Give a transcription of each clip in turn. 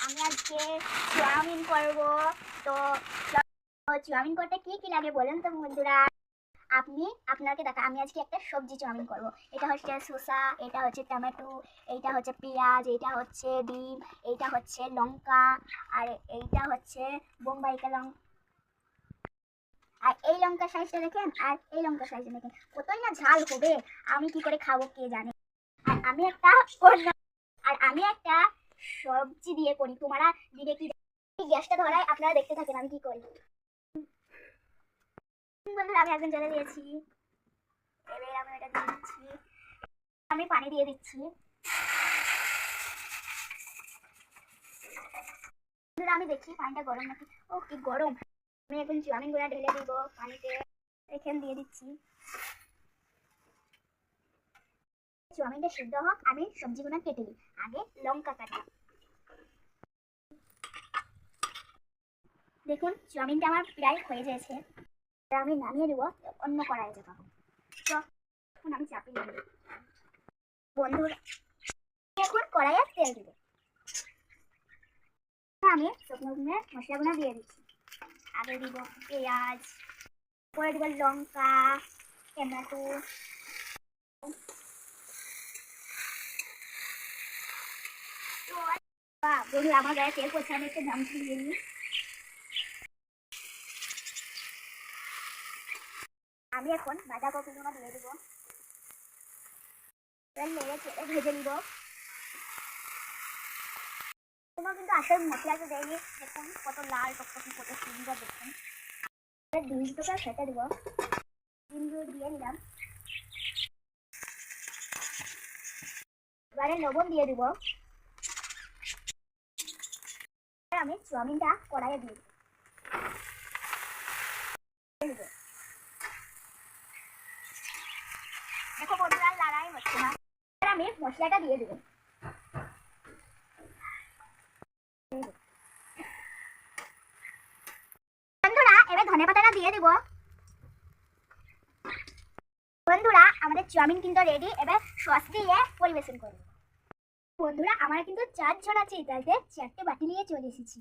আমি আজকে চাউমিন করব। তো চাউমিন করতে কি কি লাগে বলেন তো বন্ধুরা। আপনাকে দেখা আমি আজকে একটা সবজি চাউমিন করব। এটা হচ্ছে শসা, এটা হচ্ছে টমেটো, এইটা হচ্ছে পেঁয়াজ, এইটা হচ্ছে ডিম, এইটা হচ্ছে লঙ্কা, আর এইটা হচ্ছে বোম্বাইকা লঙ্কা। আর এই লঙ্কা সাইজটা দেখেন, আর এই লঙ্কা সাইজটা দেখেন, কতই না ঝাল হবে। আমি কি করে খাবো কে জানে। আর আমি একটা সবজি দিয়ে করি, তোমরা দিবে কি? গ্যাসটা ধরাই, আপনারা দেখতে থাকেন আমি কি করি। বন্ধুরা আমি একজন জ্বালা দিয়েছি, এবার আমি এটা দিয়ে দিচ্ছি। আমি পানি দিয়ে দিচ্ছি। বন্ধুরা আমি দেখি পানিটা গরম নাকি। ও কি গরম। আমি এখন চাউমিন গুঁড়া ঢেলে দিব পানিতে, এখানে দিয়ে দিচ্ছি। চাউমিনটা সিদ্ধ হোক, আমি সবজিগুলো কেটে দিই। আগে লঙ্কা কাটা। দেখুন চাউমিনটা আমার প্রায় হয়ে গেছে, আমি নামিয়ে দেবো অন্য কড়াইয়ে যাবো। তো এখন আমি চাপিয়ে দেবো। বন্ধুরা এখন কড়াইয়ে তেল দিব। আমি শুকনো মশলাগুলো দিয়ে দিচ্ছি। আগে দিব পেঁয়াজ, পরে দিব লঙ্কা, টমেটো। বন্ধুরা আমার গায়ে তেল পড়ছে, আমি একটু দাম দিয়ে নিই। আমি এখন বাঁধাকপিগুলো দিয়ে দিব, ভেজে নিব। কোনো কিন্তু আসল মশলাটা দেয়নি, দেখুন কত লাল টকটকে, কত সুন্দর দেখুন। ডিম দুটোকে ফেটে দিব, ডিমগুলো দিয়ে নিলাম। এবারে লবণ দিয়ে দিব। আমি চাউমিনটা কড়াইয়ে দিয়ে দিব। দেখো বন্ধুরা লড়াই হচ্ছে না। আমি মশলাটা দিয়ে দেবো। বন্ধুরা এবার ধনে পাতাটা দিয়ে দিব। বন্ধুরা আমাদের চাউমিন কিন্তু রেডি, এবার সস দিয়ে পরিবেশন করব। বন্ধুরা আমার কিন্তু 4 জন আছে, তাইতে 4টে বাটি নিয়ে চলে এসেছি।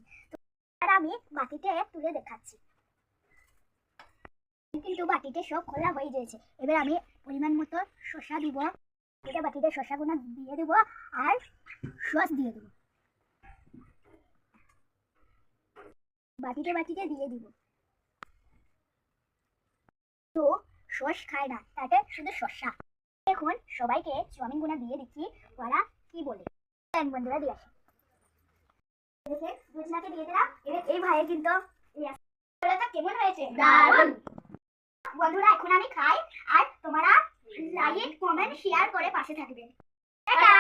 আর আমি বাটিতে তুলে দেখাচ্ছি। কিন্তু বাটিতে সব খোলা হয়ে গেছে। এবার আমি পরিমাণ মতো শসা দিব। এটা বাটিতে শসাগুলো দিয়ে দেবো, আর সস দিয়ে দেবো। বাটিতে দিয়ে দিব। তো সস খায় না, তাতে শুধু শসা। এখন সবাইকে চাউমিন গুনা দিয়ে দিচ্ছি, ওরা কি বলে। বন্ধুরা দিয়ে আসে দেখে দুজনাকে দিয়ে দিলাম। এবার এই ভাইয়ের কিন্তু কেমন হয়েছে, দারুণ। বন্ধুরা এখন আমি খাই, আর তোমরা লাইক কমেন্ট শেয়ার করে পাশে থাকবে। টাটা।